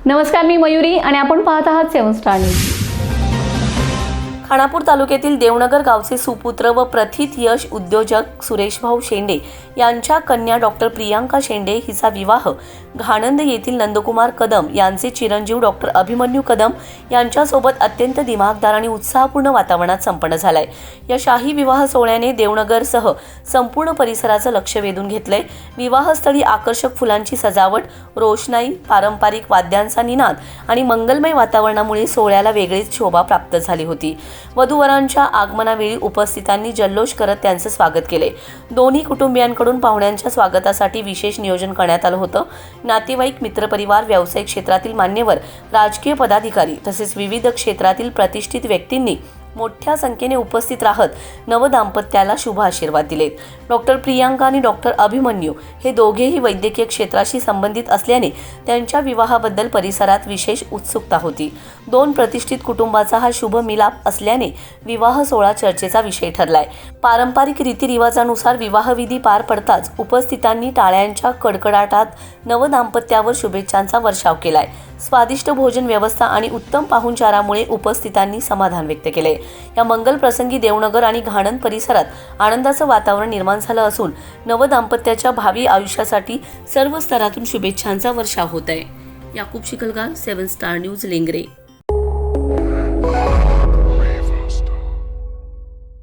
नमस्कार, मी मयुरी आणि आपण पाहत आहात 7 स्टार न्यूज। खानापूर तालुक्यातील देवनगर गावचे सुपुत्र व प्रथित यश उद्योजक सुरेशभाऊ शेंडे यांच्या कन्या डॉक्टर प्रियांका शेंडे हिचा विवाह घाणंद येथील नंदकुमार कदम यांचे चिरंजीव डॉक्टर अभिमन्यू कदम यांच्यासोबत अत्यंत दिमागदार आणि उत्साहपूर्ण वातावरणात संपन्न झालाय। या शाही विवाह सोहळ्याने देवनगरसह संपूर्ण परिसराचं लक्ष वेधून घेतलंय। विवाहस्थळी आकर्षक फुलांची सजावट, रोषणाई, पारंपरिक वाद्यांचा निनाद आणि मंगलमय वातावरणामुळे सोहळ्याला वेगळीच शोभा प्राप्त झाली होती। वधूवरांच्या आगमनावेळी उपस्थितांनी जल्लोष करत त्यांचं स्वागत केले। दोन्ही कुटुंबियांकडून पाहुण्यांच्या स्वागतासाठी विशेष नियोजन करण्यात आलं होतं। नातेवाईक, मित्रपरिवार, व्यावसायिक क्षेत्रातील मान्यवर, राजकीय पदाधिकारी तसेच विविध क्षेत्रातील प्रतिष्ठित व्यक्तींनी मोठ्या संख्येने उपस्थित राहत नवदाम्पत्याला शुभ आशीर्वाद दिलेत। डॉक्टर प्रियांका आणि डॉक्टर अभिमन्यू हे दोघेही वैद्यकीय क्षेत्राशी संबंधित असल्याने त्यांच्या विवाहाबद्दल परिसरात विशेष उत्सुकता होती। दोन प्रतिष्ठित कुटुंबाचा हा शुभ मिलाप असल्याने विवाह सोहळा चर्चेचा विषय ठरलाय। पारंपरिक रीतिरिवाजानुसार विवाहविधी पार पडताच उपस्थितांनी टाळ्यांच्या कडकडाटात नवदाम्पत्यावर शुभेच्छांचा वर्षाव केलाय। स्वादिष्ट भोजन व्यवस्था आणि उत्तम पाहुणचारामुळे उपस्थितांनी समाधान व्यक्त केले। या मंगल प्रसंगी देवनगर आणि घाणंद परिसरात आनंदाचं वातावरण निर्माण झालं असून नवदाम्पत्याच्या भावी आयुष्यासाठी सर्व स्तरातून शुभेच्छांचा वर्षाव होत आहे। Yakub Shikalgar, 7 star news, Lengare.